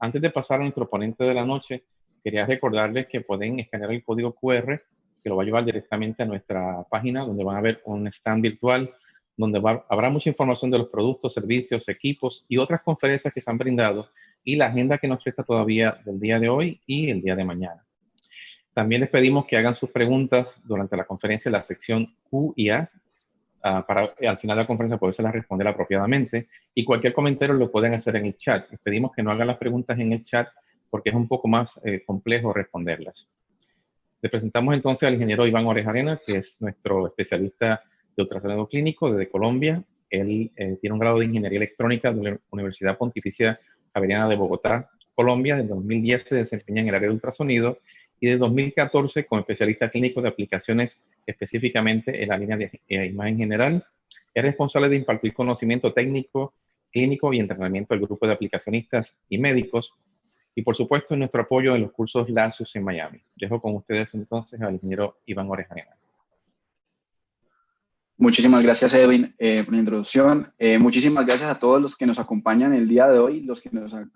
Antes de pasar a nuestro ponente de la noche, quería recordarles que pueden escanear el código QR, que lo va a llevar directamente a nuestra página, donde van a ver un stand virtual, donde habrá mucha información de los productos, servicios, equipos y otras conferencias que se han brindado, y la agenda que nos resta todavía del día de hoy y el día de mañana. También les pedimos que hagan sus preguntas durante la conferencia en la sección Q y A, para al final de la conferencia poderse responder apropiadamente, y cualquier comentario lo pueden hacer en el chat. Les pedimos que no hagan las preguntas en el chat porque es un poco más complejo responderlas. Le presentamos entonces al ingeniero Iván Orejarena, que es nuestro especialista de ultrasonido clínico desde Colombia. Él tiene un grado de Ingeniería Electrónica de la Universidad Pontificia Javeriana de Bogotá, Colombia. Desde 2010 se desempeña en el área de ultrasonido y desde 2014 como especialista clínico de aplicaciones específicamente en la línea de imagen general. Es responsable de impartir conocimiento técnico, clínico y entrenamiento al grupo de aplicacionistas y médicos, y por supuesto en nuestro apoyo en los cursos LASUS en Miami. Dejo con ustedes entonces al ingeniero Iván Orejarena. Muchísimas gracias, Edwin, por la introducción. Muchísimas gracias a todos los que nos acompañan el día de hoy, los que nos han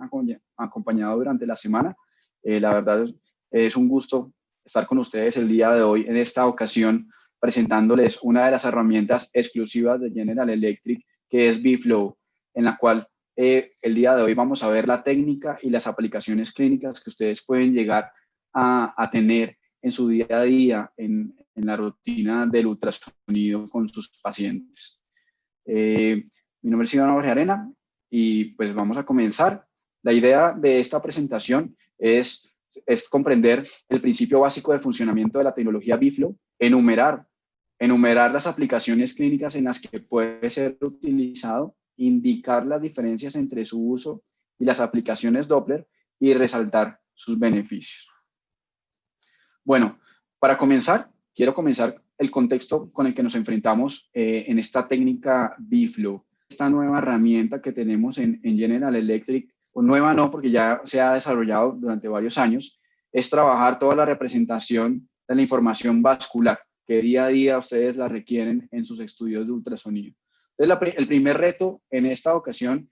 acompañado durante la semana. La verdad es un gusto estar con ustedes el día de hoy, en esta ocasión, presentándoles una de las herramientas exclusivas de General Electric, que es vFlow, en la cual el día de hoy vamos a ver la técnica y las aplicaciones clínicas que ustedes pueden llegar a tener en su día a día, en la rutina del ultrasonido con sus pacientes. Mi nombre es Iván Orejarena y pues vamos a comenzar. La idea de esta presentación es comprender el principio básico de funcionamiento de la tecnología vFlow, enumerar las aplicaciones clínicas en las que puede ser utilizado, indicar las diferencias entre su uso y las aplicaciones Doppler y resaltar sus beneficios. Bueno, para comenzar, quiero comenzar el contexto con el que nos enfrentamos en esta técnica vFlow. Esta nueva herramienta que tenemos en General Electric, o nueva no, porque ya se ha desarrollado durante varios años, es trabajar toda la representación de la información vascular, que día a día ustedes la requieren en sus estudios de ultrasonido. Entonces, el primer reto en esta ocasión,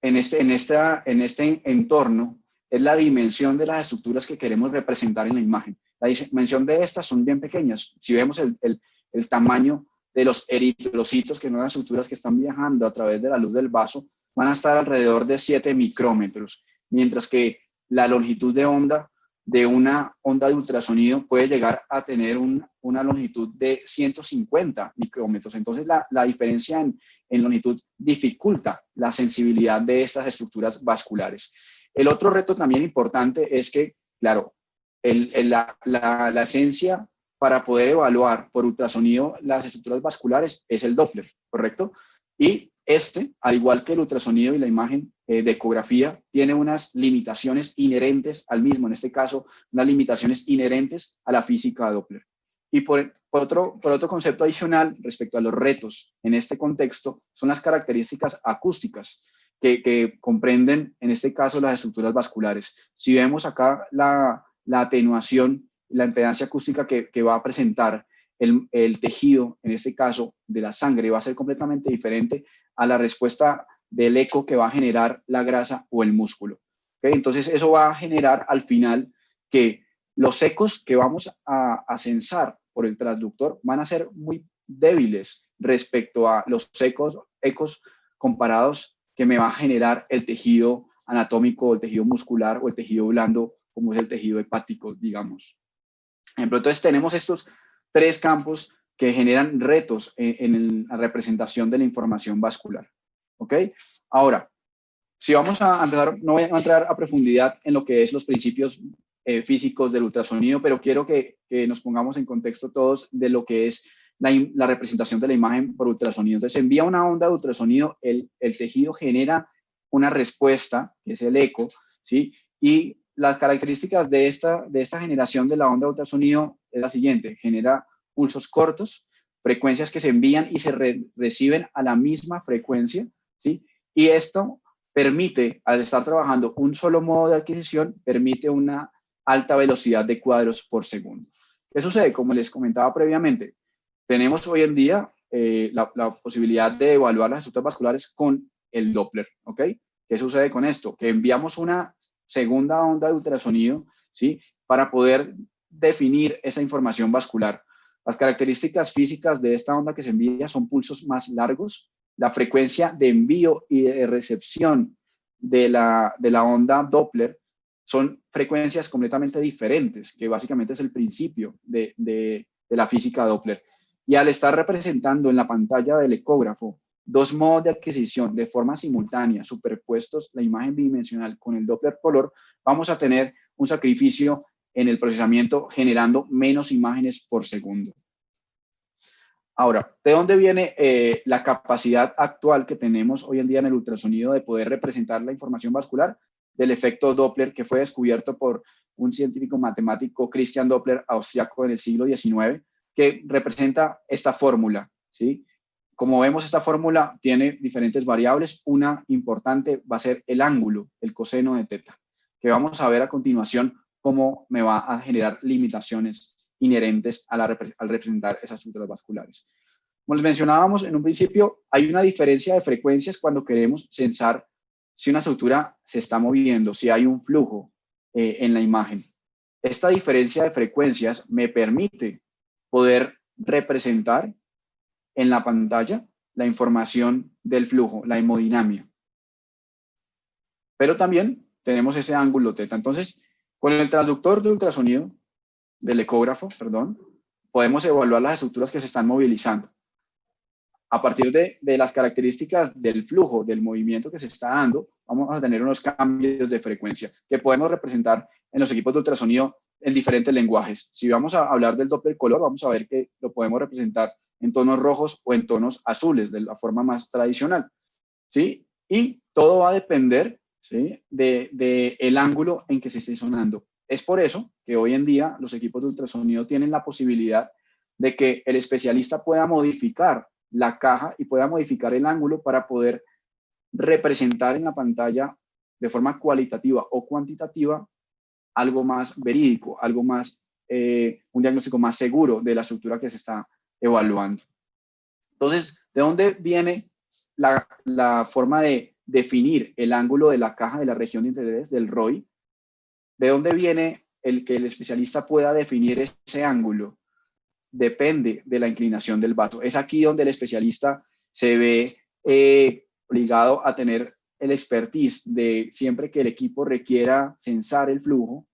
en este entorno, es la dimensión de las estructuras que queremos representar en la imagen. La dimensión de estas son bien pequeñas. Si vemos el tamaño de los eritrocitos, que son las estructuras que están viajando a través de la luz del vaso, van a estar alrededor de 7 micrómetros, mientras que la longitud de onda de una onda de ultrasonido puede llegar a tener una longitud de 150 micrómetros. Entonces, la diferencia en longitud dificulta la sensibilidad de estas estructuras vasculares. El otro reto también importante es que, claro, la esencia para poder evaluar por ultrasonido las estructuras vasculares es el Doppler, ¿correcto? Y al igual que el ultrasonido y la imagen de ecografía, tiene unas limitaciones inherentes al mismo, en este caso, unas limitaciones inherentes a la física de Doppler. Y por otro concepto adicional respecto a los retos en este contexto, son las características acústicas que comprenden, en este caso, las estructuras vasculares. Si vemos acá la atenuación, la impedancia acústica que va a presentar el tejido, en este caso de la sangre, va a ser completamente diferente a la respuesta del eco que va a generar la grasa o el músculo. ¿Okay? Entonces, eso va a generar al final que los ecos que vamos a censar por el transductor van a ser muy débiles respecto a los ecos comparados que me va a generar el tejido anatómico, el tejido muscular o el tejido blando, como es el tejido hepático, digamos. Entonces, tenemos estos 3 campos que generan retos en la representación de la información vascular. ¿Ok? Ahora, si vamos a empezar, no voy a entrar a profundidad en lo que es los principios físicos del ultrasonido, pero quiero que nos pongamos en contexto todos de lo que es la representación de la imagen por ultrasonido. Entonces, envía una onda de ultrasonido, el tejido genera una respuesta, que es el eco, ¿sí? Y las características de esta generación de la onda de ultrasonido es la siguiente: genera pulsos cortos, frecuencias que se envían y se reciben a la misma frecuencia, ¿sí? Y esto permite, al estar trabajando un solo modo de adquisición, permite una alta velocidad de cuadros por segundo. ¿Qué sucede? Como les comentaba previamente, tenemos hoy en día la posibilidad de evaluar las estructuras vasculares con el Doppler, ¿ok? ¿Qué sucede con esto? Que enviamos una segunda onda de ultrasonido, ¿sí? Para poder definir esa información vascular. Las características físicas de esta onda que se envía son pulsos más largos. La frecuencia de envío y de recepción de la onda Doppler son frecuencias completamente diferentes, que básicamente es el principio de la física Doppler. Y al estar representando en la pantalla del ecógrafo dos modos de adquisición de forma simultánea, superpuestos la imagen bidimensional con el Doppler color, vamos a tener un sacrificio en el procesamiento generando menos imágenes por segundo. Ahora, ¿de dónde viene la capacidad actual que tenemos hoy en día en el ultrasonido de poder representar la información vascular? Del efecto Doppler, que fue descubierto por un científico matemático, Christian Doppler, austriaco en el siglo XIX, que representa esta fórmula, ¿sí? Como vemos, esta fórmula tiene diferentes variables. Una importante va a ser el ángulo, el coseno de teta, que vamos a ver a continuación cómo me va a generar limitaciones inherentes al representar esas estructuras vasculares. Como les mencionábamos en un principio, hay una diferencia de frecuencias cuando queremos censar si una estructura se está moviendo, si hay un flujo en la imagen. Esta diferencia de frecuencias me permite poder representar en la pantalla la información del flujo, la hemodinamia. Pero también tenemos ese ángulo teta. Entonces, con el transductor de ultrasonido, del ecógrafo, perdón, podemos evaluar las estructuras que se están movilizando. A partir de las características del flujo, del movimiento que se está dando, vamos a tener unos cambios de frecuencia que podemos representar en los equipos de ultrasonido en diferentes lenguajes. Si vamos a hablar del Doppler color, vamos a ver que lo podemos representar en tonos rojos o en tonos azules, de la forma más tradicional, ¿sí? Y todo va a depender, ¿sí?, del ángulo en que se esté sonando. Es por eso que hoy en día los equipos de ultrasonido tienen la posibilidad de que el especialista pueda modificar la caja y pueda modificar el ángulo para poder representar en la pantalla de forma cualitativa o cuantitativa algo más verídico, algo más, un diagnóstico más seguro de la estructura que se está evaluando. Entonces, ¿de dónde viene la forma de definir el ángulo de la caja de la región de interés, del ROI? ¿De dónde viene el que el especialista pueda definir ese ángulo? Depende de la inclinación del vaso. Es aquí donde el especialista se ve obligado a tener el expertise de, siempre que el equipo requiera censar el flujo,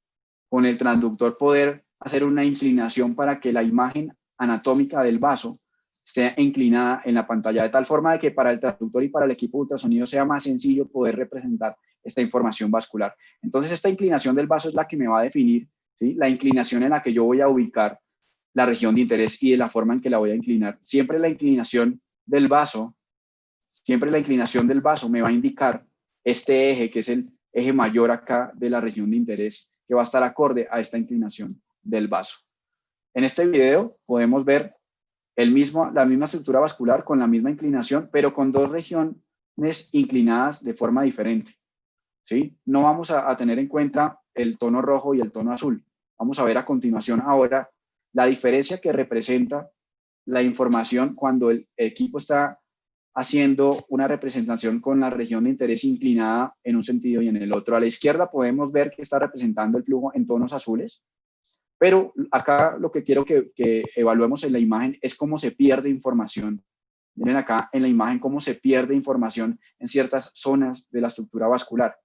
con el transductor poder hacer una inclinación para que la imagen anatómica del vaso esté inclinada en la pantalla, de tal forma de que para el transductor y para el equipo de ultrasonido sea más sencillo poder representar esta información vascular. Entonces, esta inclinación del vaso es la que me va a definir, ¿sí?, la inclinación en la que yo voy a ubicar la región de interés y de la forma en que la voy a inclinar. Siempre la inclinación del vaso me va a indicar este eje, que es el eje mayor acá de la región de interés, que va a estar acorde a esta inclinación del vaso. En este video podemos ver la misma estructura vascular con la misma inclinación, pero con dos regiones inclinadas de forma diferente, ¿sí? No vamos a tener en cuenta el tono rojo y el tono azul. Vamos a ver a continuación ahora la diferencia que representa la información cuando el equipo está haciendo una representación con la región de interés inclinada en un sentido y en el otro. A la izquierda podemos ver que está representando el flujo en tonos azules, pero acá lo que quiero que evaluemos en la imagen es cómo se pierde información. Miren acá en la imagen cómo se pierde información en ciertas zonas de la estructura vascular.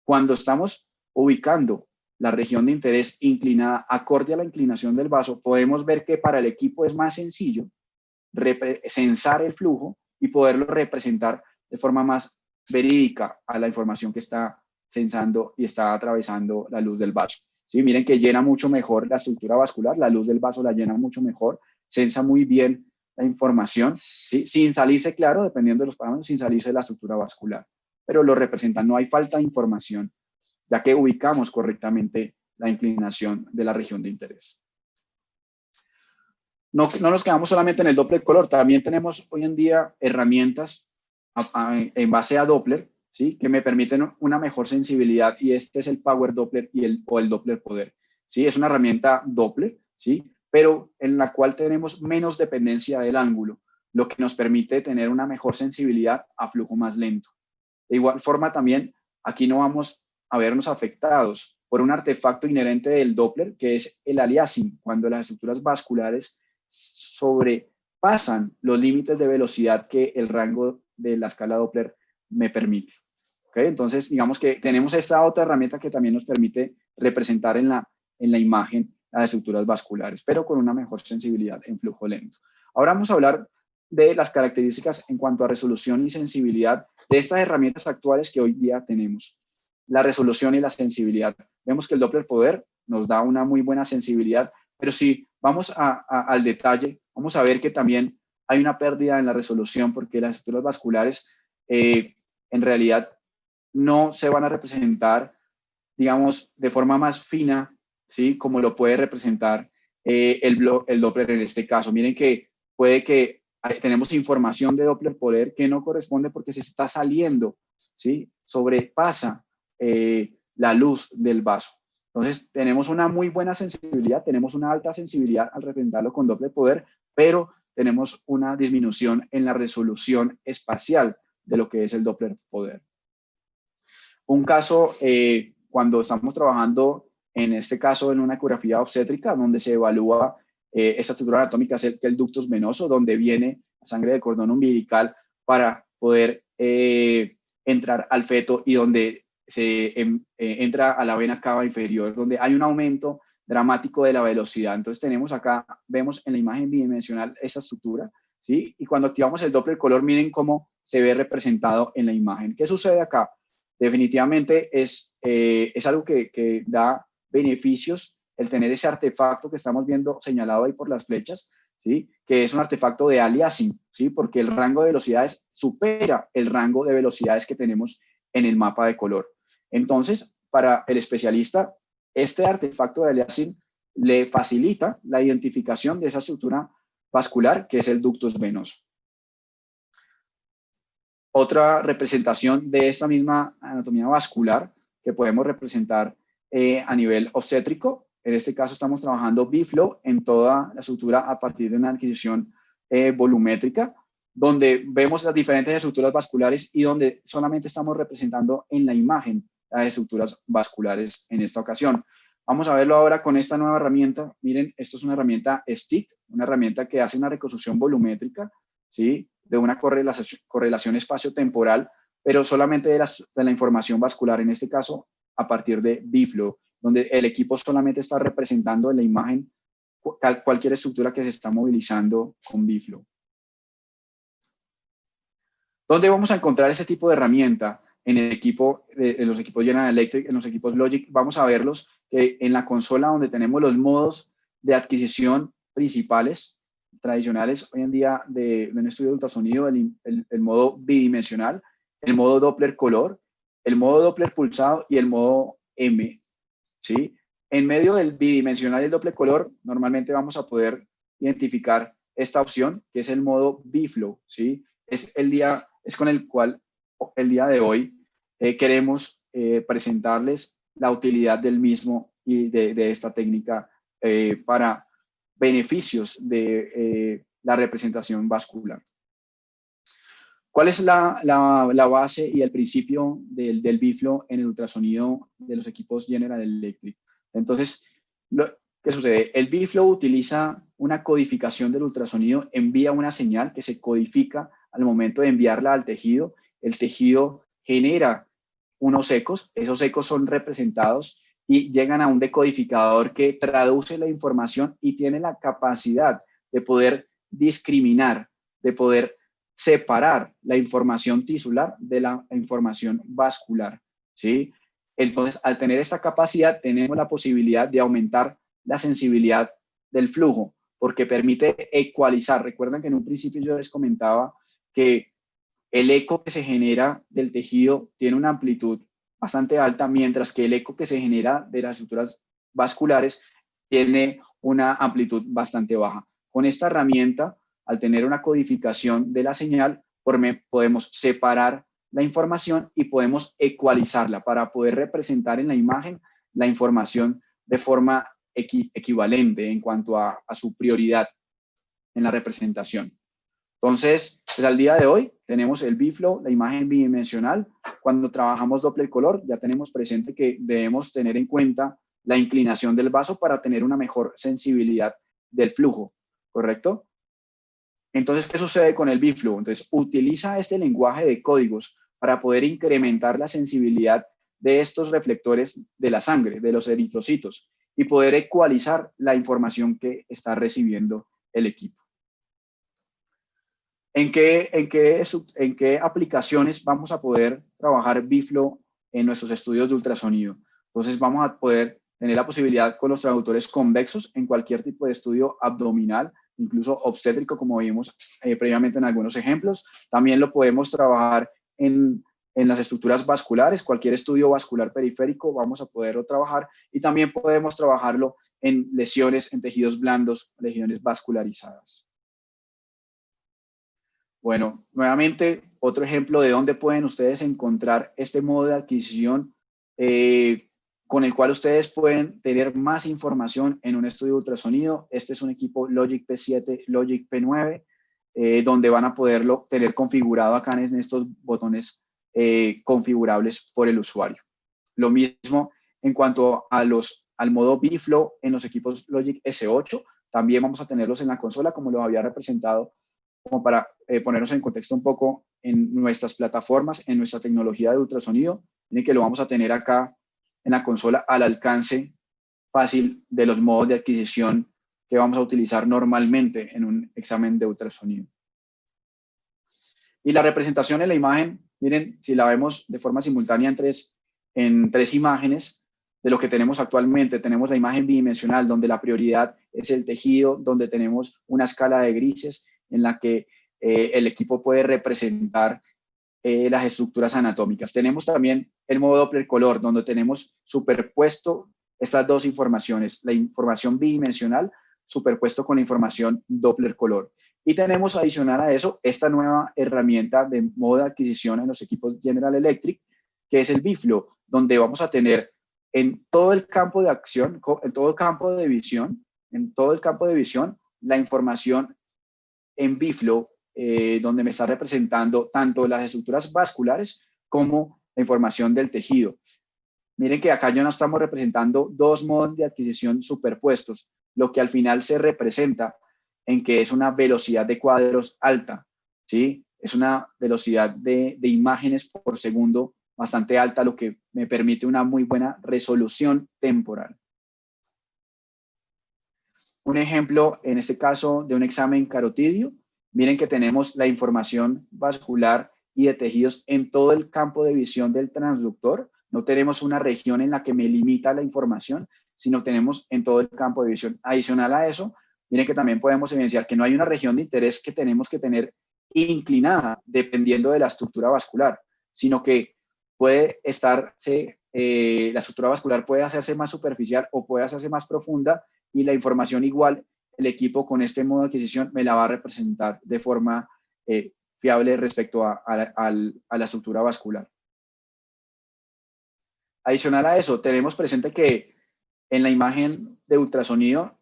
Cuando estamos ubicando la región de interés inclinada acorde a la inclinación del vaso, podemos ver que para el equipo es más sencillo censar el flujo y poderlo representar de forma más verídica a la información que está censando y está atravesando la luz del vaso. ¿Sí? Miren que llena mucho mejor la estructura vascular, la luz del vaso la llena mucho mejor, censa muy bien la información, ¿sí?, sin salirse, claro, dependiendo de los parámetros, sin salirse de la estructura vascular, pero lo representa, no hay falta de información, ya que ubicamos correctamente la inclinación de la región de interés. No nos quedamos solamente en el Doppler color, también tenemos hoy en día herramientas en base a Doppler, ¿sí?, que me permiten una mejor sensibilidad, y este es el Power Doppler o el Doppler Poder, ¿sí? Es una herramienta Doppler, ¿sí?, pero en la cual tenemos menos dependencia del ángulo, lo que nos permite tener una mejor sensibilidad a flujo más lento. De igual forma también, aquí no vamos a vernos afectados por un artefacto inherente del Doppler, que es el aliasing, cuando las estructuras vasculares sobrepasan los límites de velocidad que el rango de la escala Doppler me permite. ¿Okay? Entonces, digamos que tenemos esta otra herramienta que también nos permite representar en la imagen las estructuras vasculares, pero con una mejor sensibilidad en flujo lento. Ahora vamos a hablar de las características en cuanto a resolución y sensibilidad de estas herramientas actuales que hoy día tenemos. La resolución y la sensibilidad. Vemos que el Doppler Poder nos da una muy buena sensibilidad, pero si vamos al detalle, vamos a ver que también hay una pérdida en la resolución porque las estructuras vasculares en realidad no se van a representar, digamos, de forma más fina, ¿sí? Como lo puede representar el Doppler en este caso. Miren que puede que tenemos información de Doppler Poder que no corresponde porque se está saliendo, ¿sí? Sobrepasa la luz del vaso. Entonces, tenemos una muy buena sensibilidad, tenemos una alta sensibilidad al representarlo con Doppler Poder, pero tenemos una disminución en la resolución espacial de lo que es el Doppler Poder. Un caso, cuando estamos trabajando, en este caso, en una ecografía obstétrica, donde se evalúa esta estructura anatómica, que es el ductus venoso, donde viene la sangre del cordón umbilical para poder entrar al feto y donde se entra a la vena cava inferior, donde hay un aumento dramático de la velocidad. Entonces tenemos acá, vemos en la imagen bidimensional esta estructura, ¿sí? Y cuando activamos el Doppler color, miren cómo se ve representado en la imagen. ¿Qué sucede acá? Definitivamente es algo que da beneficios el tener ese artefacto que estamos viendo señalado ahí por las flechas, ¿sí? Que es un artefacto de aliasing, ¿sí? Porque el rango de velocidades supera el rango de velocidades que tenemos en el mapa de color. Entonces, para el especialista, este artefacto de aliasing le facilita la identificación de esa estructura vascular que es el ductus venoso. Otra representación de esta misma anatomía vascular que podemos representar a nivel obstétrico. En este caso estamos trabajando B-Flow en toda la estructura a partir de una adquisición volumétrica, donde vemos las diferentes estructuras vasculares y donde solamente estamos representando en la imagen las estructuras vasculares en esta ocasión. Vamos a verlo ahora con esta nueva herramienta. Miren, esto es una herramienta STIC, una herramienta que hace una reconstrucción volumétrica, ¿sí? De una correlación espacio-temporal, pero solamente de la información vascular, en este caso a partir de B-Flow, donde el equipo solamente está representando en la imagen cualquier estructura que se está movilizando con B-Flow. ¿Dónde vamos a encontrar ese tipo de herramienta? En el equipo, en los equipos General Electric, en los equipos Logic, vamos a verlos en la consola donde tenemos los modos de adquisición principales, tradicionales hoy en día de un estudio de ultrasonido, el modo bidimensional, el modo Doppler color, el modo Doppler pulsado y el modo M, ¿sí? En medio del bidimensional y el Doppler color, normalmente vamos a poder identificar esta opción, que es el modo B-Flow, ¿sí? Es con el cual el día de hoy queremos presentarles la utilidad del mismo y de esta técnica para beneficios de la representación vascular. ¿Cuál es la base y el principio del B-Flow en el ultrasonido de los equipos General Electric? Entonces, ¿qué sucede? El B-Flow utiliza una codificación del ultrasonido, envía una señal que se codifica al momento de enviarla al tejido. El tejido genera unos ecos, esos ecos son representados y llegan a un decodificador que traduce la información y tiene la capacidad de poder discriminar, de poder separar la información tisular de la información vascular, ¿sí? Entonces, al tener esta capacidad, tenemos la posibilidad de aumentar la sensibilidad del flujo, porque permite ecualizar. Recuerden que en un principio yo les comentaba que el eco que se genera del tejido tiene una amplitud bastante alta, mientras que el eco que se genera de las estructuras vasculares tiene una amplitud bastante baja. Con esta herramienta, al tener una codificación de la señal, podemos separar la información y podemos ecualizarla para poder representar en la imagen la información de forma equivalente en cuanto a su prioridad en la representación. Entonces, pues al día de hoy tenemos el B-Flow, la imagen bidimensional. Cuando trabajamos Doppler color, ya tenemos presente que debemos tener en cuenta la inclinación del vaso para tener una mejor sensibilidad del flujo, ¿correcto? Entonces, ¿qué sucede con el B-Flow? Entonces, utiliza este lenguaje de códigos para poder incrementar la sensibilidad de estos reflectores de la sangre, de los eritrocitos, y poder ecualizar la información que está recibiendo el equipo. ¿En qué aplicaciones vamos a poder trabajar B-Flow en nuestros estudios de ultrasonido? Entonces, vamos a poder tener la posibilidad con los traductores convexos en cualquier tipo de estudio abdominal, incluso obstétrico, como vimos previamente en algunos ejemplos. También lo podemos trabajar en las estructuras vasculares, cualquier estudio vascular periférico vamos a poderlo trabajar, y también podemos trabajarlo en lesiones en tejidos blandos, lesiones vascularizadas. Bueno, nuevamente, otro ejemplo de dónde pueden ustedes encontrar este modo de adquisición con el cual ustedes pueden tener más información en un estudio de ultrasonido. Este es un equipo Logic P7, Logic P9, donde van a poderlo tener configurado acá en estos botones configurables por el usuario. Lo mismo en cuanto a al modo B-Flow en los equipos Logic S8, también vamos a tenerlos en la consola, como lo había representado, como para ponernos en contexto un poco en nuestras plataformas, en nuestra tecnología de ultrasonido, en que lo vamos a tener acá en la consola al alcance fácil de los modos de adquisición que vamos a utilizar normalmente en un examen de ultrasonido. Y la representación en la imagen, miren, si la vemos de forma simultánea en tres imágenes de lo que tenemos actualmente, tenemos la imagen bidimensional, donde la prioridad es el tejido, donde tenemos una escala de grises en la que el equipo puede representar las estructuras anatómicas. Tenemos también el modo Doppler color, donde tenemos superpuesto estas dos informaciones, la información bidimensional superpuesto con la información Doppler color. Y tenemos adicional a eso esta nueva herramienta de modo de adquisición en los equipos General Electric, que es el B-Flow, donde vamos a tener en todo el campo de acción, en todo el campo de visión, la información en B-Flow, donde me está representando tanto las estructuras vasculares como la información del tejido. Miren que acá ya no estamos representando dos modos de adquisición superpuestos, lo que al final se representa en que es una velocidad de cuadros alta, ¿sí? Es una velocidad de imágenes por segundo bastante alta, lo que me permite una muy buena resolución temporal. Un ejemplo, en este caso, de un examen carotidio. Miren que tenemos la información vascular y de tejidos en todo el campo de visión del transductor. No tenemos una región en la que me limita la información, sino tenemos en todo el campo de visión. Adicional a eso, miren que también podemos evidenciar que no hay una región de interés que tenemos que tener inclinada dependiendo de la estructura vascular, sino que puede estarse, la estructura vascular puede hacerse más superficial o puede hacerse más profunda, y la información igual, el equipo con este modo de adquisición me la va a representar de forma fiable respecto a la estructura vascular. Adicional a eso, tenemos presente que en la imagen de ultrasonido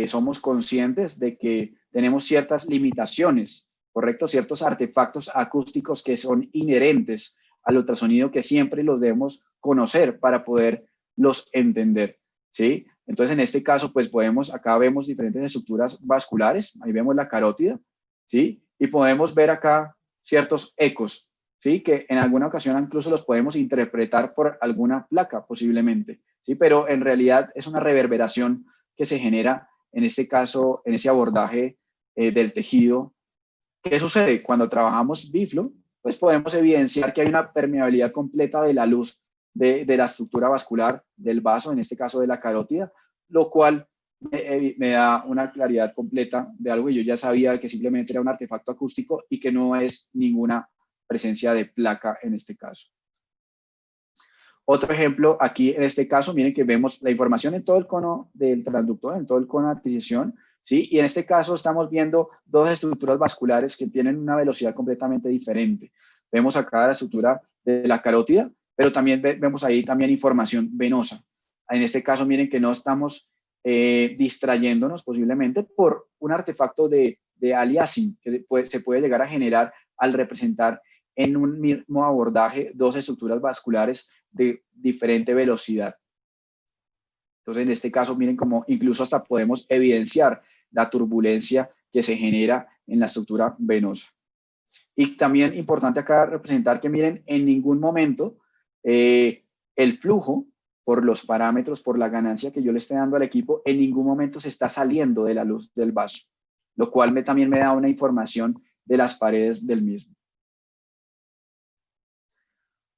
somos conscientes de que tenemos ciertas limitaciones, ¿correcto? Ciertos artefactos acústicos que son inherentes al ultrasonido, que siempre los debemos conocer para poderlos entender, ¿sí? Entonces, en este caso, pues acá vemos diferentes estructuras vasculares, ahí vemos la carótida, ¿sí? Y podemos ver acá ciertos ecos, ¿sí? Que en alguna ocasión incluso los podemos interpretar por alguna placa, posiblemente, ¿sí? Pero en realidad es una reverberación que se genera, en este caso, en ese abordaje del tejido. ¿Qué sucede? Cuando trabajamos B-Flow, pues podemos evidenciar que hay una permeabilidad completa de la luz de la estructura vascular del vaso, en este caso de la carótida, lo cual me da una claridad completa de algo que yo ya sabía, que simplemente era un artefacto acústico y que no es ninguna presencia de placa en este caso. Otro ejemplo, aquí en este caso, miren que vemos la información en todo el cono del transductor, en todo el cono de adquisición, ¿sí? Y en este caso estamos viendo dos estructuras vasculares que tienen una velocidad completamente diferente. Vemos acá la estructura de la carótida, pero también vemos ahí también información venosa. En este caso, miren que no estamos distrayéndonos posiblemente por un artefacto de de aliasing que se puede llegar a generar al representar en un mismo abordaje dos estructuras vasculares de diferente velocidad. Entonces, en este caso, miren cómo incluso hasta podemos evidenciar la turbulencia que se genera en la estructura venosa. Y también importante acá representar que miren, en ningún momento el flujo, por los parámetros, por la ganancia que yo le esté dando al equipo, en ningún momento se está saliendo de la luz del vaso, lo cual también me da una información de las paredes del mismo.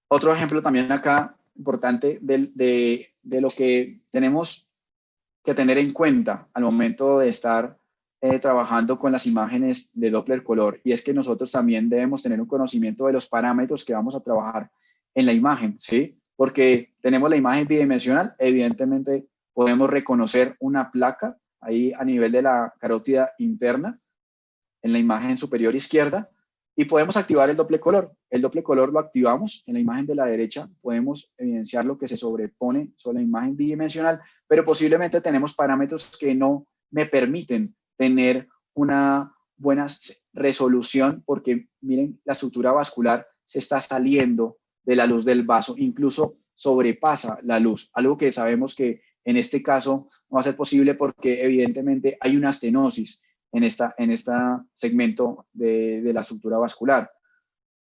Otro ejemplo también acá importante de lo que tenemos que tener en cuenta al momento de estar trabajando con las imágenes de Doppler color, y es que nosotros también debemos tener un conocimiento de los parámetros que vamos a trabajar en la imagen, ¿sí? Porque tenemos la imagen bidimensional, evidentemente podemos reconocer una placa ahí a nivel de la carótida interna en la imagen superior izquierda, y podemos activar el doble color. El doble color lo activamos en la imagen de la derecha, podemos evidenciar lo que se sobrepone sobre la imagen bidimensional, pero posiblemente tenemos parámetros que no me permiten tener una buena resolución, porque miren, la estructura vascular se está saliendo de la luz del vaso, incluso sobrepasa la luz, algo que sabemos que en este caso no va a ser posible porque evidentemente hay una estenosis en este segmento de la estructura vascular.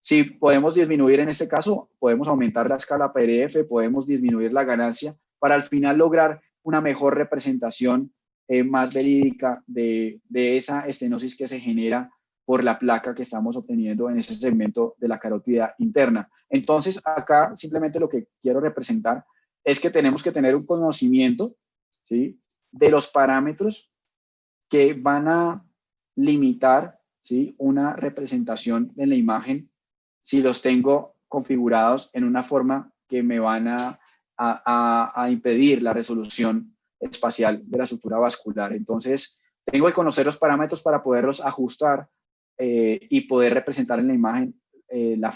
Si podemos disminuir en este caso, podemos aumentar la escala PRF, podemos disminuir la ganancia para al final lograr una mejor representación más verídica de esa estenosis que se genera por la placa que estamos obteniendo en ese segmento de la carótida interna. Entonces, acá simplemente lo que quiero representar es que tenemos que tener un conocimiento, ¿sí?, de los parámetros que van a limitar, ¿sí?, una representación en la imagen si los tengo configurados en una forma que me van a impedir la resolución espacial de la estructura vascular. Entonces, tengo que conocer los parámetros para poderlos ajustar y poder representar en la imagen la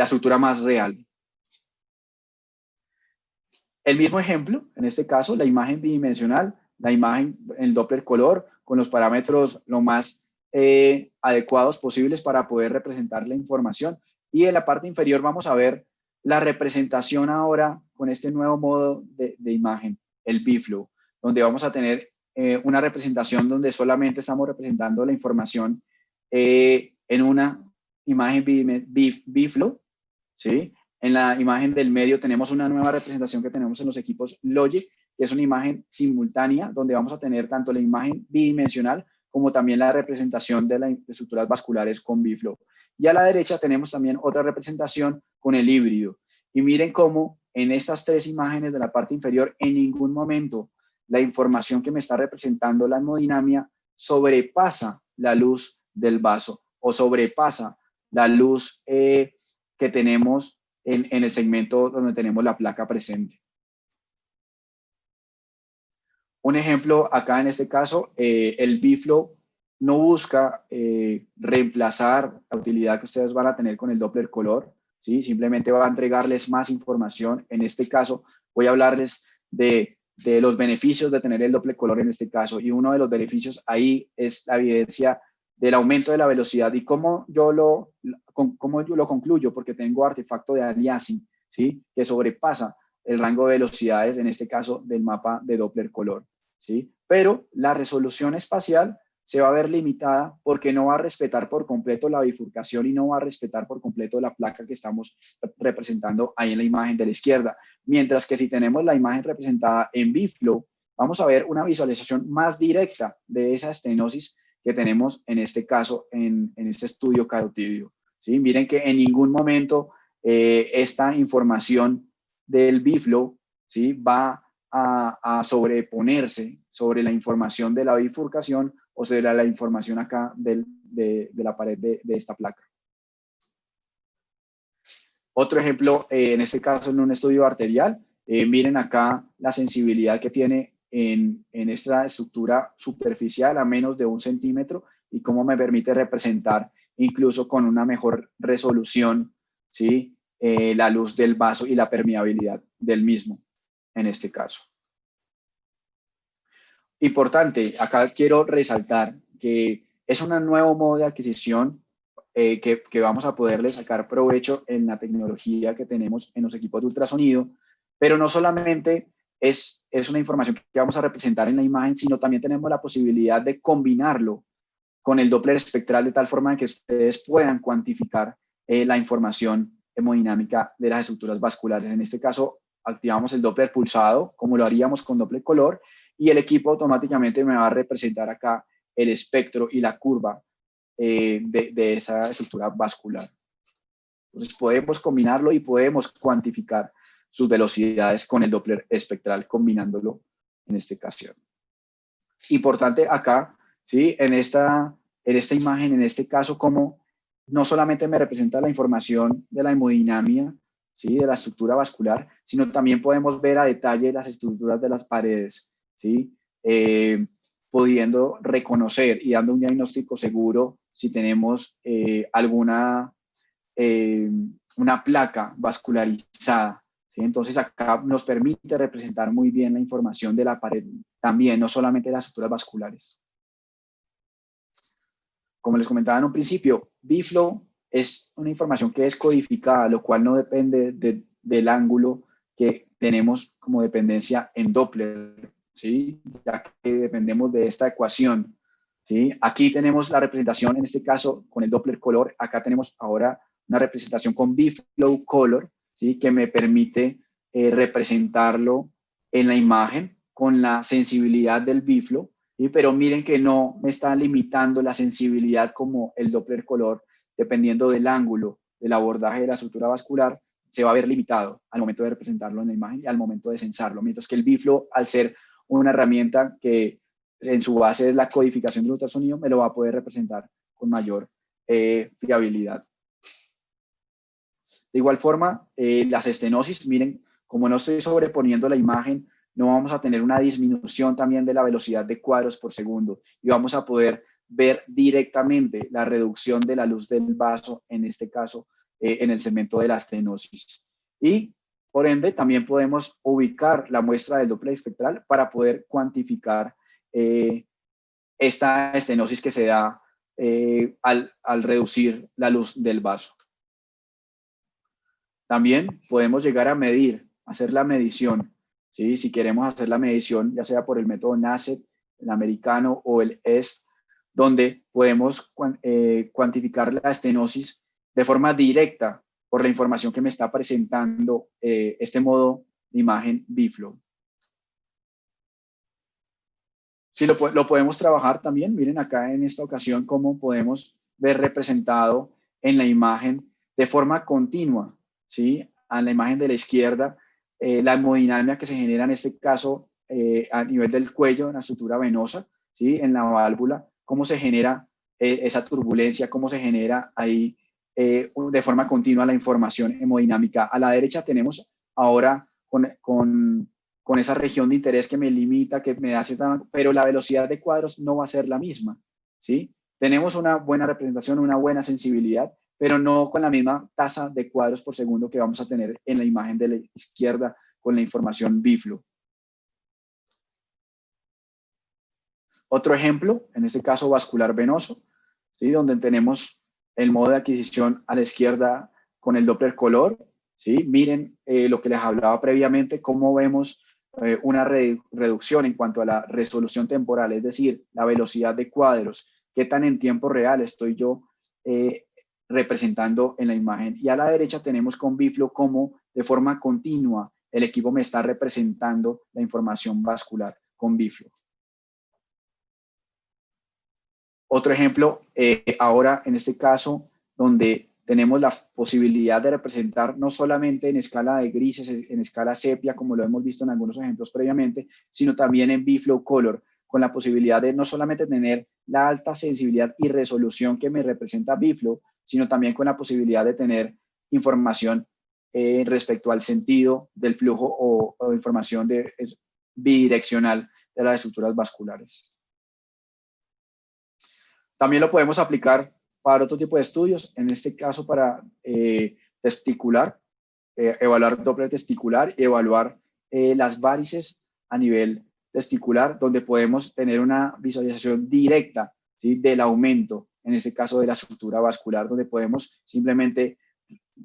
estructura más real. El mismo ejemplo, en este caso, la imagen bidimensional, la imagen en Doppler color, con los parámetros lo más adecuados posibles para poder representar la información. Y en la parte inferior vamos a ver la representación ahora con este nuevo modo de imagen, el B-Flow, donde vamos a tener una representación donde solamente estamos representando la información en una imagen B-Flow, ¿sí? En la imagen del medio tenemos una nueva representación que tenemos en los equipos Logic, que es una imagen simultánea, donde vamos a tener tanto la imagen bidimensional como también la representación de las estructuras vasculares con B-Flow. Y a la derecha tenemos también otra representación con el híbrido. Y miren cómo en estas tres imágenes de la parte inferior, en ningún momento la información que me está representando la hemodinamia sobrepasa la luz del vaso o sobrepasa la luz que tenemos en el segmento donde tenemos la placa presente. Un ejemplo acá en este caso, el B-Flow no busca reemplazar la utilidad que ustedes van a tener con el Doppler color, ¿sí? Simplemente va a entregarles más información. En este caso voy a hablarles de los beneficios de tener el Doppler color en este caso, y uno de los beneficios ahí es la evidencia del aumento de la velocidad. ¿Y cómo yo lo concluyo? Porque tengo artefacto de aliasing, ¿sí?, que sobrepasa el rango de velocidades, en este caso del mapa de Doppler color, ¿sí? Pero la resolución espacial se va a ver limitada porque no va a respetar por completo la bifurcación y no va a respetar por completo la placa que estamos representando ahí en la imagen de la izquierda. Mientras que si tenemos la imagen representada en B-Flow, vamos a ver una visualización más directa de esa estenosis que tenemos en este caso en este estudio carotídeo, ¿sí? Miren que en ningún momento esta información del B-Flow, ¿sí?, va a sobreponerse sobre la información de la bifurcación o sobre la información acá de la pared de esta placa. Otro ejemplo, en este caso en un estudio arterial, miren acá la sensibilidad que tiene en esta estructura superficial a menos de 1 centímetro y cómo me permite representar incluso con una mejor resolución, ¿sí?, la luz del vaso y la permeabilidad del mismo en este caso. Importante, acá quiero resaltar que es un nuevo modo de adquisición que vamos a poderle sacar provecho en la tecnología que tenemos en los equipos de ultrasonido, pero no solamente es una información que vamos a representar en la imagen, sino también tenemos la posibilidad de combinarlo con el Doppler espectral de tal forma que ustedes puedan cuantificar la información hemodinámica de las estructuras vasculares. En este caso, activamos el Doppler pulsado, como lo haríamos con Doppler color, y el equipo automáticamente me va a representar acá el espectro y la curva de esa estructura vascular. Entonces podemos combinarlo y podemos cuantificar sus velocidades con el Doppler espectral, combinándolo en esta ocasión. Importante acá, ¿sí? En esta imagen, en este caso, como no solamente me representa la información de la hemodinamia, ¿sí? De la estructura vascular, sino también podemos ver a detalle las estructuras de las paredes, ¿sí? Pudiendo reconocer y dando un diagnóstico seguro si tenemos alguna una placa vascularizada, ¿sí? Entonces acá nos permite representar muy bien la información de la pared también, no solamente las estructuras vasculares. Como les comentaba en un principio, B-Flow es una información que es codificada, lo cual no depende del ángulo que tenemos como dependencia en Doppler, ¿sí? Ya que dependemos de esta ecuación, ¿sí? Aquí tenemos la representación, en este caso, con el Doppler color. Acá tenemos ahora una representación con B-Flow color, ¿sí? Que me permite representarlo en la imagen con la sensibilidad del B-Flow, ¿sí? Pero miren que no me está limitando la sensibilidad como el Doppler color, dependiendo del ángulo del abordaje de la estructura vascular, se va a ver limitado al momento de representarlo en la imagen y al momento de censarlo, mientras que el B-Flow, al ser una herramienta que en su base es la codificación del ultrasonido, me lo va a poder representar con mayor fiabilidad. De igual forma, las estenosis, miren, como no estoy sobreponiendo la imagen, no vamos a tener una disminución también de la velocidad de cuadros por segundo y vamos a poder ver directamente la reducción de la luz del vaso, en este caso, en el segmento de la estenosis. Y, por ende, también podemos ubicar la muestra del Doppler espectral para poder cuantificar esta estenosis que se da al reducir la luz del vaso. También podemos llegar a medir, hacer la medición, ¿sí? Si queremos hacer la medición, ya sea por el método NACET, el americano o el EST, donde podemos cuantificar la estenosis de forma directa por la información que me está presentando este modo de imagen B-Flow. Sí, lo podemos trabajar también. Miren acá en esta ocasión cómo podemos ver representado en la imagen de forma continua, ¿sí? A la imagen de la izquierda, la hemodinamia que se genera en este caso a nivel del cuello, en la estructura venosa, ¿sí? En la válvula, cómo se genera esa turbulencia, cómo se genera ahí de forma continua la información hemodinámica. A la derecha tenemos ahora con esa región de interés que me limita, que me hace pero la velocidad de cuadros no va a ser la misma, ¿sí? Tenemos una buena representación, una buena sensibilidad, pero no con la misma tasa de cuadros por segundo que vamos a tener en la imagen de la izquierda con la información B-Flow. Otro ejemplo, en este caso vascular venoso, ¿sí? Donde tenemos el modo de adquisición a la izquierda con el Doppler color, ¿sí? Miren lo que les hablaba previamente, cómo vemos una reducción en cuanto a la resolución temporal, es decir, la velocidad de cuadros, qué tan en tiempo real estoy yo representando en la imagen. Y a la derecha tenemos con B-Flow cómo de forma continua el equipo me está representando la información vascular con B-Flow. Otro ejemplo, ahora en este caso, donde tenemos la posibilidad de representar no solamente en escala de grises, en escala sepia, como lo hemos visto en algunos ejemplos previamente, sino también en B-Flow color, con la posibilidad de no solamente tener la alta sensibilidad y resolución que me representa B-Flow, sino también con la posibilidad de tener información respecto al sentido del flujo o información bidireccional de las estructuras vasculares. También lo podemos aplicar para otro tipo de estudios, en este caso para testicular, evaluar Doppler testicular y evaluar las varices a nivel testicular, donde podemos tener una visualización directa, ¿sí? Del aumento, en este caso de la estructura vascular, donde podemos simplemente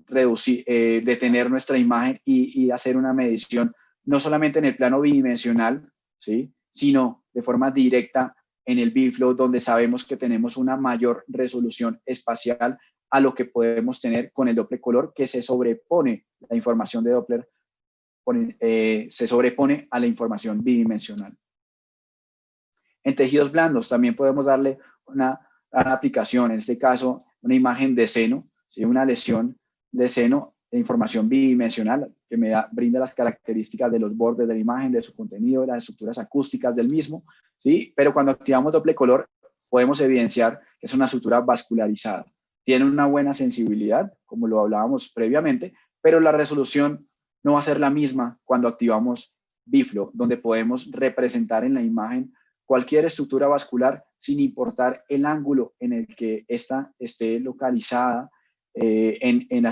reducir, detener nuestra imagen y hacer una medición, no solamente en el plano bidimensional, ¿sí? Sino de forma directa en el BIFLOW, donde sabemos que tenemos una mayor resolución espacial a lo que podemos tener con el Doppler color, que se sobrepone la información de Doppler, se sobrepone a la información bidimensional. En tejidos blandos también podemos darle una aplicación, en este caso una imagen de seno, ¿sí? Una lesión de seno de información bidimensional que brinda las características de los bordes de la imagen, de su contenido, de las estructuras acústicas del mismo, ¿sí? Pero cuando activamos Doppler color podemos evidenciar que es una estructura vascularizada. Tiene una buena sensibilidad, como lo hablábamos previamente, pero la resolución no va a ser la misma cuando activamos BIFLOW, donde podemos representar en la imagen cualquier estructura vascular sin importar el ángulo en el que ésta esté localizada en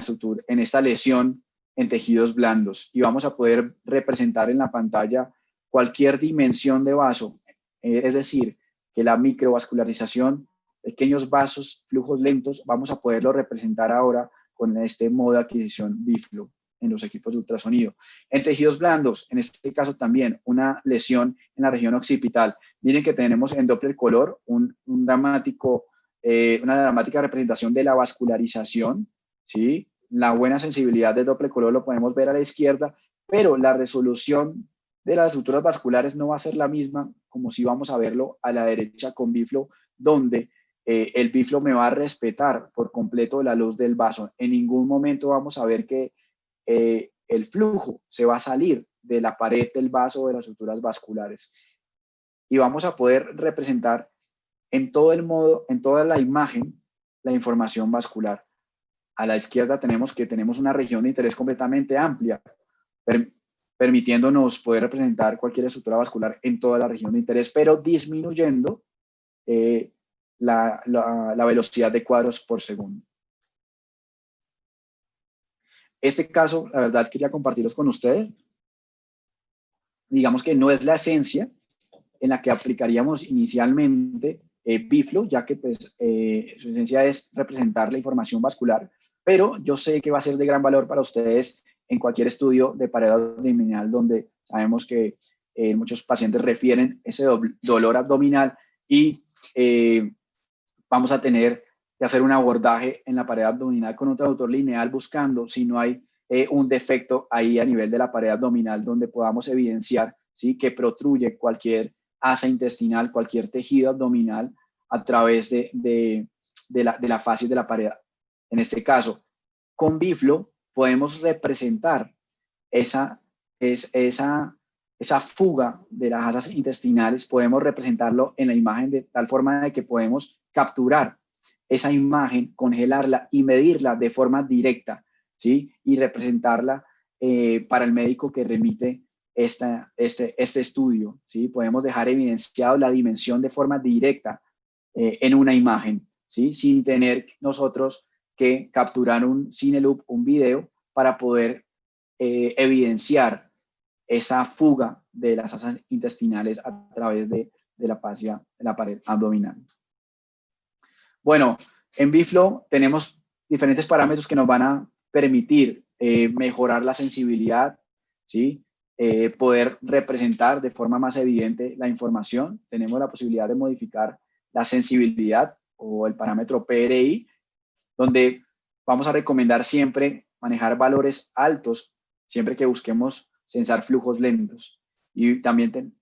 esta lesión en tejidos blandos. Y vamos a poder representar en la pantalla cualquier dimensión de vaso, es decir, que la microvascularización, pequeños vasos, flujos lentos, vamos a poderlo representar ahora con este modo de adquisición BIFLOW en los equipos de ultrasonido. En tejidos blandos, en este caso también, una lesión en la región occipital. Miren que tenemos en Doppler color una dramática representación de la vascularización, ¿sí? La buena sensibilidad de Doppler color lo podemos ver a la izquierda, pero la resolución de las estructuras vasculares no va a ser la misma como si vamos a verlo a la derecha con BIFLOW, donde el BIFLOW me va a respetar por completo la luz del vaso. En ningún momento vamos a ver que el flujo se va a salir de la pared del vaso o de las estructuras vasculares. Y vamos a poder representar en toda la imagen, la información vascular. A la izquierda tenemos una región de interés completamente amplia, permitiéndonos poder representar cualquier estructura vascular en toda la región de interés, pero disminuyendo la velocidad de cuadros por segundo. Este caso, la verdad, quería compartirlos con ustedes. Digamos que no es la esencia en la que aplicaríamos inicialmente BIFLOW, ya que pues, su esencia es representar la información vascular, pero yo sé que va a ser de gran valor para ustedes en cualquier estudio de pared abdominal, donde sabemos que muchos pacientes refieren ese dolor abdominal y vamos a tener que hacer un abordaje en la pared abdominal con un traductor lineal buscando si no hay un defecto ahí a nivel de la pared abdominal donde podamos evidenciar, ¿sí?, que protruye cualquier asa intestinal, cualquier tejido abdominal a través de la fascia de la pared. En este caso, con BIFLOW podemos representar esa fuga de las asas intestinales, podemos representarlo en la imagen de tal forma de que podemos capturar esa imagen, congelarla y medirla de forma directa, ¿sí? Y representarla para el médico que remite este estudio, ¿sí? Podemos dejar evidenciado la dimensión de forma directa en una imagen, ¿sí? Sin tener nosotros que capturar un CineLoop, un video, para poder evidenciar esa fuga de las asas intestinales a través de la fascia de la pared abdominal. Bueno, en BIFLOW tenemos diferentes parámetros que nos van a permitir mejorar la sensibilidad, ¿sí? Poder representar de forma más evidente la información. Tenemos la posibilidad de modificar la sensibilidad o el parámetro PRI, donde vamos a recomendar siempre manejar valores altos siempre que busquemos censar flujos lentos. Y también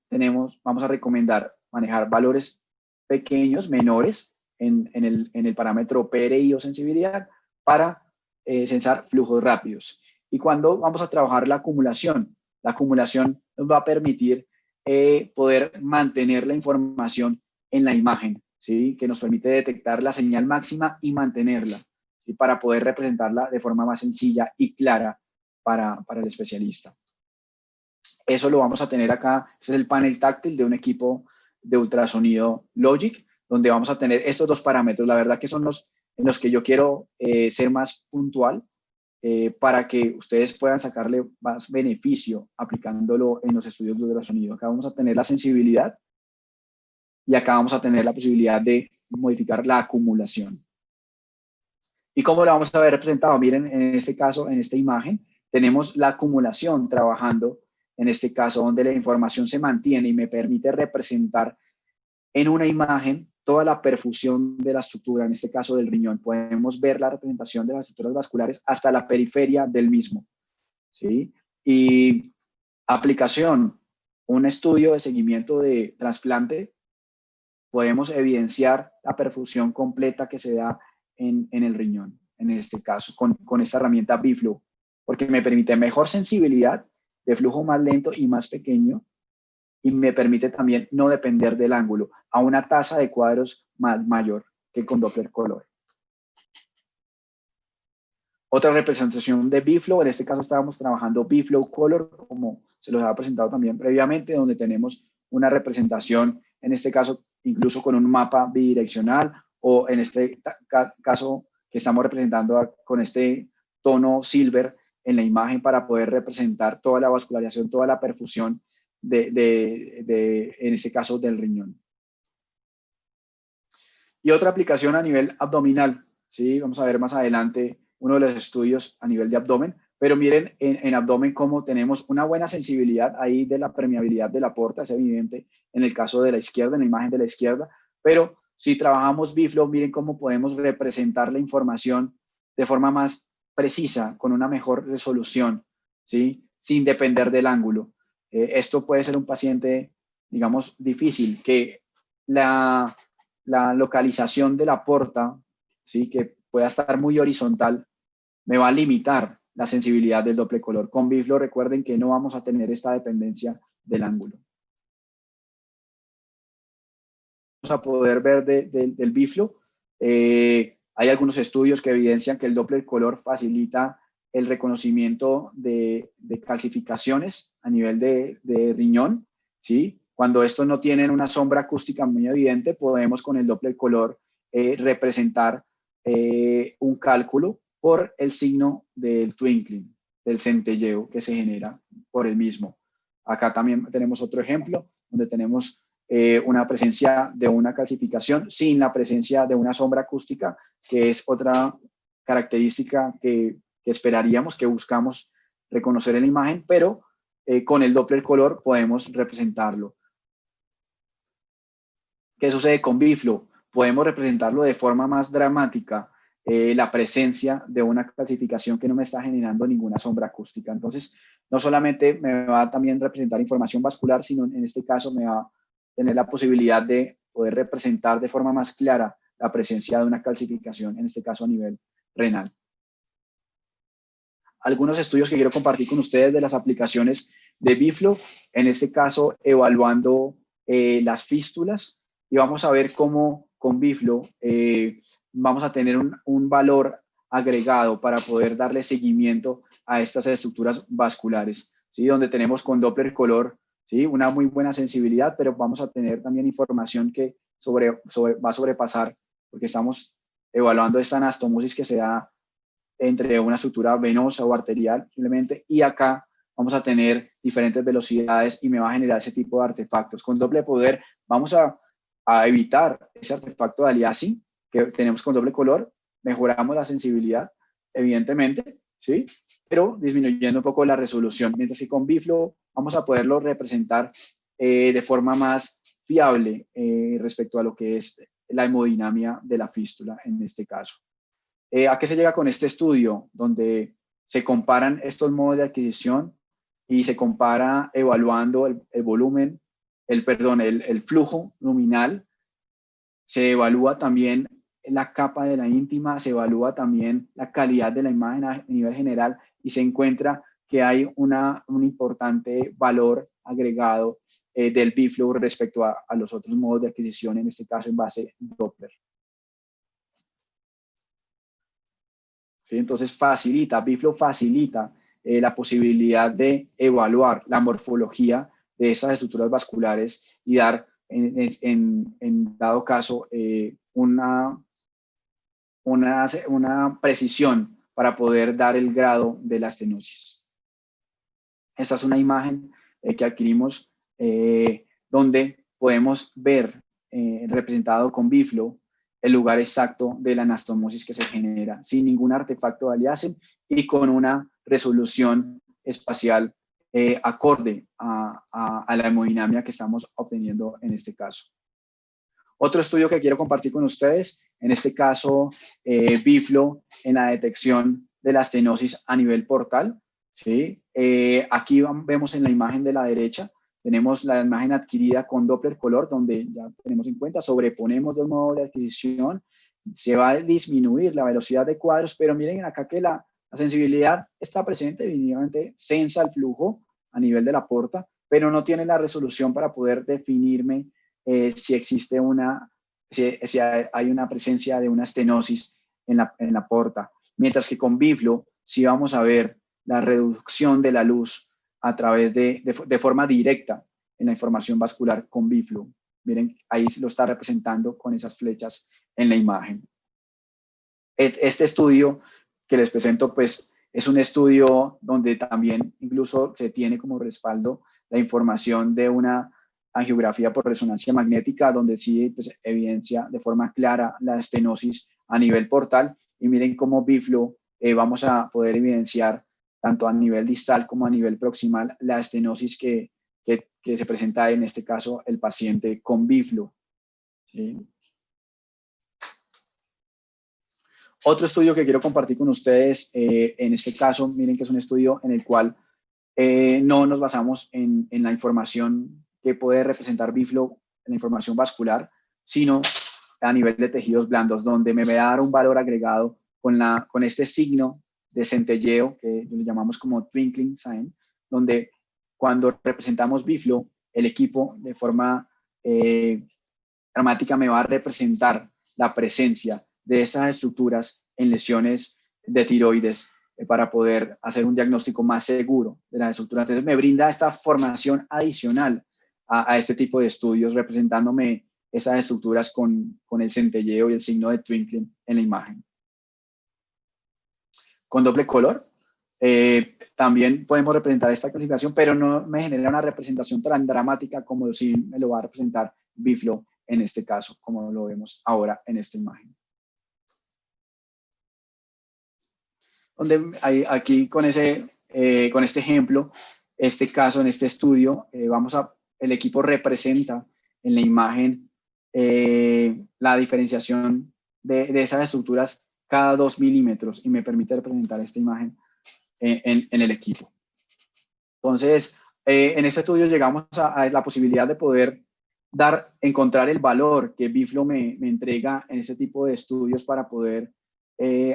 vamos a recomendar manejar valores pequeños, menores, en el parámetro PRI o sensibilidad para censar flujos rápidos. Y cuando vamos a trabajar la acumulación nos va a permitir poder mantener la información en la imagen, ¿sí? Que nos permite detectar la señal máxima y mantenerla, ¿sí? Para poder representarla de forma más sencilla y clara para el especialista. Eso lo vamos a tener acá. Este es el panel táctil de un equipo de ultrasonido Logic, donde vamos a tener estos dos parámetros. La verdad que son los en los que yo quiero ser más puntual para que ustedes puedan sacarle más beneficio aplicándolo en los estudios de ultrasonido. Acá vamos a tener la sensibilidad y acá vamos a tener la posibilidad de modificar la acumulación. ¿Y cómo lo vamos a ver representado? Miren, en este caso, en esta imagen, tenemos la acumulación trabajando, en este caso, donde la información se mantiene y me permite representar en una imagen toda la perfusión de la estructura, en este caso del riñón. Podemos ver la representación de las estructuras vasculares hasta la periferia del mismo, ¿sí? Y aplicación, un estudio de seguimiento de trasplante, podemos evidenciar la perfusión completa que se da en el riñón, en este caso, con esta herramienta BiFlow, porque me permite mejor sensibilidad de flujo más lento y más pequeño, y me permite también no depender del ángulo a una tasa de cuadros mayor que con Doppler color. Otra representación de BiFlow, en este caso estábamos trabajando BiFlow Color, como se los había presentado también previamente, donde tenemos una representación, en este caso incluso con un mapa bidireccional, o en este caso que estamos representando con este tono silver en la imagen para poder representar toda la vascularización, toda la perfusión en este caso del riñón. Y otra aplicación a nivel abdominal, ¿sí? Vamos a ver más adelante uno de los estudios a nivel de abdomen, pero miren en abdomen cómo tenemos una buena sensibilidad ahí de la permeabilidad de la porta, es evidente en el caso de la izquierda, en la imagen de la izquierda, pero si trabajamos BiFlow, miren cómo podemos representar la información de forma más precisa, con una mejor resolución, ¿sí? Sin depender del ángulo. Esto puede ser un paciente, digamos, difícil, que la localización de la porta, ¿sí? Que pueda estar muy horizontal, me va a limitar la sensibilidad del doble color. Con BiFlow recuerden que no vamos a tener esta dependencia del ángulo. Vamos a poder ver del BiFlow. Hay algunos estudios que evidencian que el Doppler color facilita el reconocimiento de calcificaciones a nivel de riñón, ¿sí? Cuando estos no tienen una sombra acústica muy evidente, podemos con el Doppler color representar un cálculo por el signo del twinkling, del centelleo que se genera por el mismo. Acá también tenemos otro ejemplo donde tenemos una presencia de una calcificación sin la presencia de una sombra acústica, que es otra característica que esperaríamos, que buscamos reconocer en la imagen, pero con el Doppler color podemos representarlo. ¿Qué sucede con BiFlow? Podemos representarlo de forma más dramática, la presencia de una calcificación que no me está generando ninguna sombra acústica. Entonces, no solamente me va a también representar información vascular, sino en este caso me va a tener la posibilidad de poder representar de forma más clara la presencia de una calcificación, en este caso a nivel renal. Algunos estudios que quiero compartir con ustedes de las aplicaciones de BiFlow, en este caso evaluando las fístulas, y vamos a ver cómo con BiFlow vamos a tener un valor agregado para poder darle seguimiento a estas estructuras vasculares, ¿sí? Donde tenemos con Doppler color, ¿sí? Una muy buena sensibilidad, pero vamos a tener también información que va a sobrepasar, porque estamos evaluando esta anastomosis que se da entre una estructura venosa o arterial simplemente, y acá vamos a tener diferentes velocidades y me va a generar ese tipo de artefactos. Con doble poder vamos a evitar ese artefacto de aliasing que tenemos con doble color, mejoramos la sensibilidad, evidentemente, ¿sí? Pero disminuyendo un poco la resolución, mientras que con BiFlow vamos a poderlo representar de forma más fiable respecto a lo que es la hemodinamia de la fístula en este caso. ¿A qué se llega con este estudio? Donde se comparan estos modos de adquisición y se compara evaluando el volumen, el flujo luminal, se evalúa también la capa de la íntima, se evalúa también la calidad de la imagen a nivel general y se encuentra que hay un importante valor agregado del BiFlow respecto a los otros modos de adquisición, en este caso en base Doppler. ¿Sí? Entonces BiFlow facilita la posibilidad de evaluar la morfología de esas estructuras vasculares y dar, en dado caso, una precisión para poder dar el grado de la estenosis. Esta es una imagen que adquirimos donde podemos ver representado con BiFlow el lugar exacto de la anastomosis que se genera, sin ningún artefacto de aliasing y con una resolución espacial acorde a la hemodinamia que estamos obteniendo en este caso. Otro estudio que quiero compartir con ustedes, en este caso, Biflo en la detección de la estenosis a nivel portal. ¿Sí? Aquí vemos en la imagen de la derecha, tenemos la imagen adquirida con Doppler color, donde ya tenemos en cuenta, sobreponemos dos modos de adquisición, se va a disminuir la velocidad de cuadros, pero miren acá que la sensibilidad está presente, definitivamente sensa el flujo a nivel de la porta, pero no tiene la resolución para poder definirme si existe si hay una presencia de una estenosis en la porta. Mientras que con Biflo sí vamos a ver la reducción de la luz a través de forma directa en la información vascular con Biflo. Miren, ahí lo está representando con esas flechas en la imagen. Este estudio que les presento, pues, es un estudio donde también incluso se tiene como respaldo la información de una angiografía por resonancia magnética, donde sí pues, evidencia de forma clara la estenosis a nivel portal. Y miren cómo Biflo vamos a poder evidenciar tanto a nivel distal como a nivel proximal la estenosis que se presenta en este caso el paciente con Biflo. ¿Sí? Otro estudio que quiero compartir con ustedes, en este caso, miren que es un estudio en el cual no nos basamos en la información que puede representar Biflo, en la información vascular, sino a nivel de tejidos blandos, donde me va a dar un valor agregado con este signo de centelleo, que lo llamamos como twinkling sign, donde cuando representamos Biflo, el equipo de forma dramática me va a representar la presencia de esas estructuras en lesiones de tiroides para poder hacer un diagnóstico más seguro de las estructuras. Entonces me brinda esta formación adicional a este tipo de estudios, representándome esas estructuras con el centelleo y el signo de twinkling en la imagen. Con doble color, también podemos representar esta clasificación, pero no me genera una representación tan dramática como si me lo va a representar Biflo en este caso, como lo vemos ahora en esta imagen. Donde aquí con este ejemplo, este caso, en este estudio, el equipo representa en la imagen la diferenciación de esas estructuras cada 2 milímetros y me permite representar esta imagen en el equipo. Entonces, en este estudio llegamos a la posibilidad de poder encontrar el valor que Biflo me entrega en este tipo de estudios para poder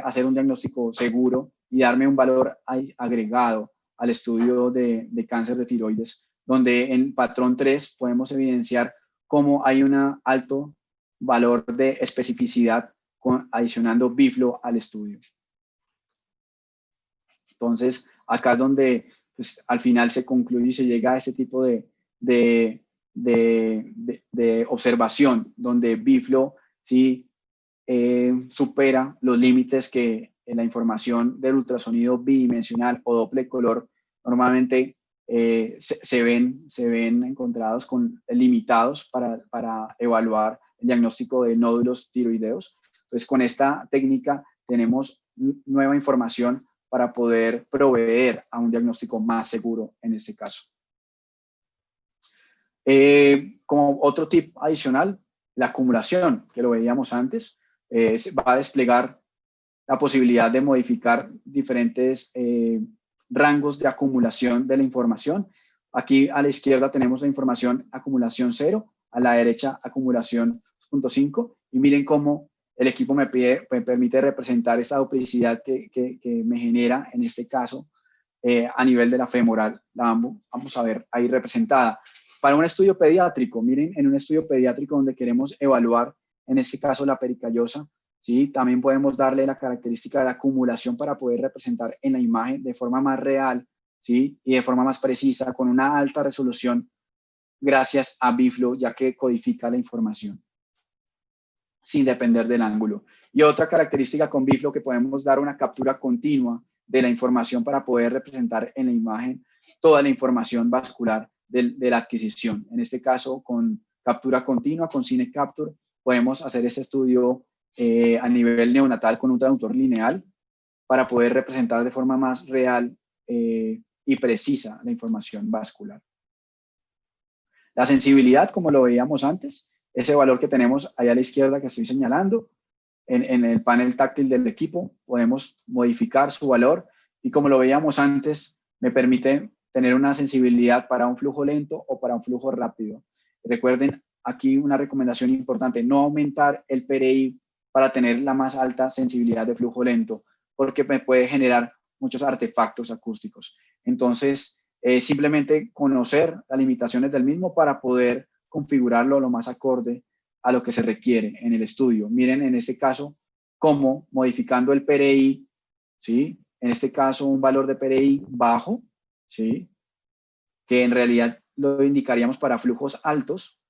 hacer un diagnóstico seguro y darme un valor agregado al estudio de cáncer de tiroides, donde en patrón 3 podemos evidenciar cómo hay un alto valor de especificidad adicionando Biflo al estudio. Entonces, acá es donde pues, al final se concluye y se llega a este tipo de observación, donde Biflo sí supera los límites que en la información del ultrasonido bidimensional o doble color normalmente se ven encontrados limitados para evaluar el diagnóstico de nódulos tiroideos. Entonces, con esta técnica tenemos nueva información para poder proveer a un diagnóstico más seguro en este caso. Como otro tip adicional, la acumulación, que lo veíamos antes, va a desplegar la posibilidad de modificar diferentes rangos de acumulación de la información. Aquí a la izquierda tenemos la información acumulación 0, a la derecha acumulación 2.5, y miren cómo el equipo me permite representar esta duplicidad que me genera en este caso a nivel de la femoral. La vamos a ver ahí representada. Para un estudio pediátrico, miren, en un estudio pediátrico donde queremos evaluar, en este caso, la pericallosa, ¿sí? También podemos darle la característica de acumulación para poder representar en la imagen de forma más real, ¿sí? Y de forma más precisa, con una alta resolución, gracias a Biflo, ya que codifica la información sin depender del ángulo. Y otra característica con Biflo, que podemos dar una captura continua de la información para poder representar en la imagen toda la información vascular de la adquisición. En este caso, con captura continua, con Cine Capture, podemos hacer este estudio a nivel neonatal con un traductor lineal para poder representar de forma más real y precisa la información vascular. La sensibilidad, como lo veíamos antes, ese valor que tenemos allá a la izquierda que estoy señalando, en el panel táctil del equipo, podemos modificar su valor y como lo veíamos antes, me permite tener una sensibilidad para un flujo lento o para un flujo rápido. Recuerden aquí una recomendación importante, no aumentar el PRI para tener la más alta sensibilidad de flujo lento, porque me puede generar muchos artefactos acústicos. Entonces, simplemente conocer las limitaciones del mismo para poder configurarlo lo más acorde a lo que se requiere en el estudio. Miren en este caso cómo modificando el PRI, ¿sí? En este caso un valor de PRI bajo, ¿sí? Que en realidad lo indicaríamos para flujos altos,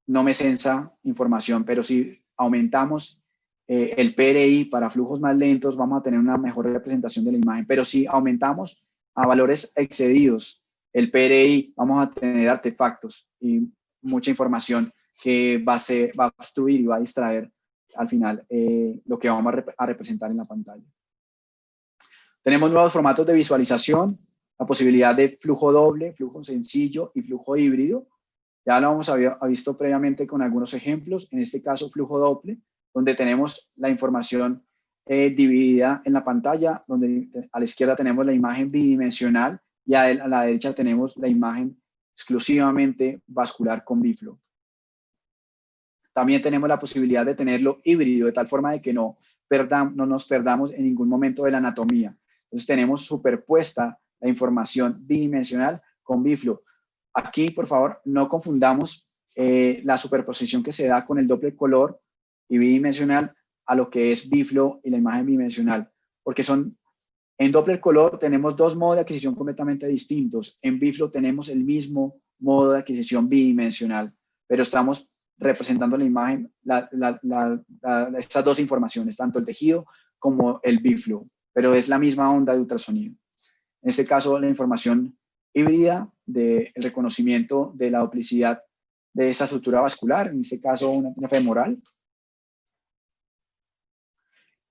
no me censa información, pero si aumentamos el PRI para flujos más lentos, vamos a tener una mejor representación de la imagen. Pero si aumentamos a valores excedidos el PRI, vamos a tener artefactos y mucha información que va a obstruir y va a distraer al final lo que vamos a representar en la pantalla. Tenemos nuevos formatos de visualización, la posibilidad de flujo doble, flujo sencillo y flujo híbrido. Ya lo hemos visto previamente con algunos ejemplos, en este caso flujo doble, donde tenemos la información dividida en la pantalla, donde a la izquierda tenemos la imagen bidimensional y a la derecha tenemos la imagen exclusivamente vascular con biflo. También tenemos la posibilidad de tenerlo híbrido, de tal forma de que no nos perdamos en ningún momento de la anatomía. Entonces tenemos superpuesta la información bidimensional con biflo. Aquí, por favor, no confundamos la superposición que se da con el doble color y bidimensional a lo que es biflo y la imagen bidimensional, porque en Doppler color tenemos dos modos de adquisición completamente distintos. En biflo tenemos el mismo modo de adquisición bidimensional, pero estamos representando la imagen, estas dos informaciones, tanto el tejido como el biflo, pero es la misma onda de ultrasonido. En este caso, la información híbrida del reconocimiento de la duplicidad de esa estructura vascular, en este caso una femoral.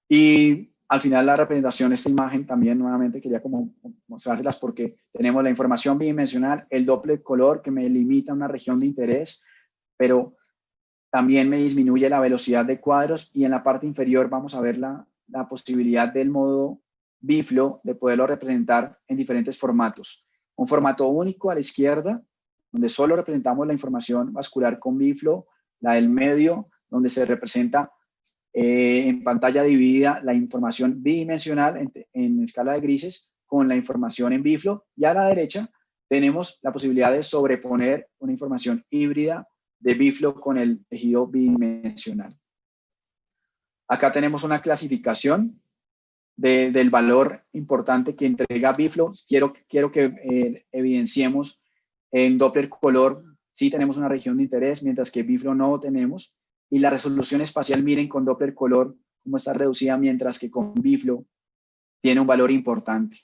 Y al final la representación, esta imagen también nuevamente quería como mostrárselas porque tenemos la información bidimensional, el doble color que me limita a una región de interés, pero también me disminuye la velocidad de cuadros y en la parte inferior vamos a ver la posibilidad del modo biflo de poderlo representar en diferentes formatos. Un formato único a la izquierda, donde solo representamos la información vascular con biflo, la del medio, donde se representa en pantalla dividida la información bidimensional en escala de grises con la información en biflo, y a la derecha tenemos la posibilidad de sobreponer una información híbrida de biflo con el tejido bidimensional. Acá tenemos una clasificación del valor importante que entrega biflo. Quiero que evidenciemos en Doppler color sí tenemos una región de interés, mientras que biflo no tenemos. Y la resolución espacial, miren con Doppler color cómo está reducida, mientras que con biflo tiene un valor importante.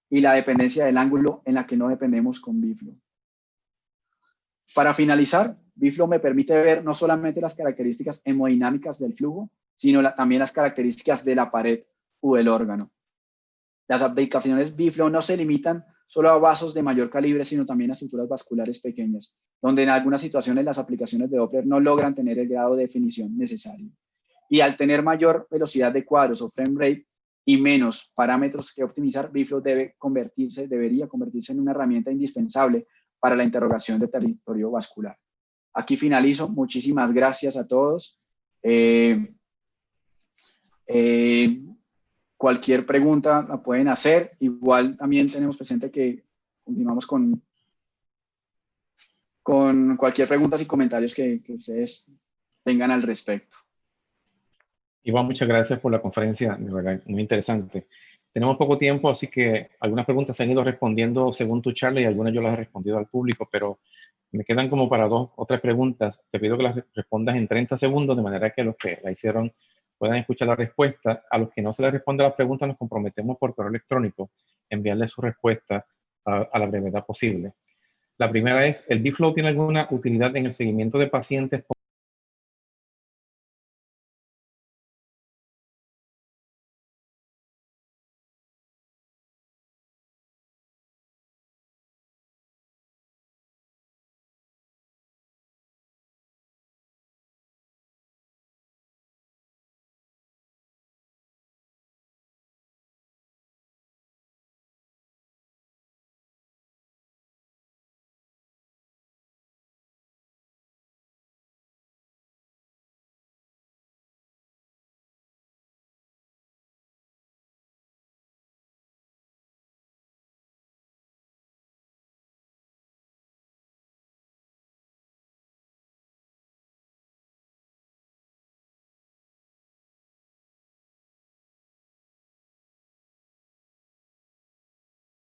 Y la dependencia del ángulo en la que no dependemos con biflo. Para finalizar, biflo me permite ver no solamente las características hemodinámicas del flujo, sino también las características de la pared o del órgano. Las aplicaciones biflo no se limitan solo a vasos de mayor calibre, sino también a estructuras vasculares pequeñas, donde en algunas situaciones las aplicaciones de Doppler no logran tener el grado de definición necesario. Y al tener mayor velocidad de cuadros o frame rate y menos parámetros que optimizar, biflo debería convertirse en una herramienta indispensable para la interrogación de territorio vascular. Aquí finalizo. Muchísimas gracias a todos. Cualquier pregunta la pueden hacer. Igual también tenemos presente que continuamos con cualquier pregunta y comentarios que ustedes tengan al respecto. Iván, muchas gracias por la conferencia, de verdad, muy interesante. Tenemos poco tiempo, así que algunas preguntas se han ido respondiendo según tu charla y algunas yo las he respondido al público, pero me quedan como para 2 o 3 preguntas. Te pido que las respondas en 30 segundos, de manera que los que la hicieron puedan escuchar la respuesta. A los que no se les responde las preguntas, nos comprometemos por correo electrónico enviarles su respuesta a la brevedad posible. La primera es, ¿el biflo tiene alguna utilidad en el seguimiento de pacientes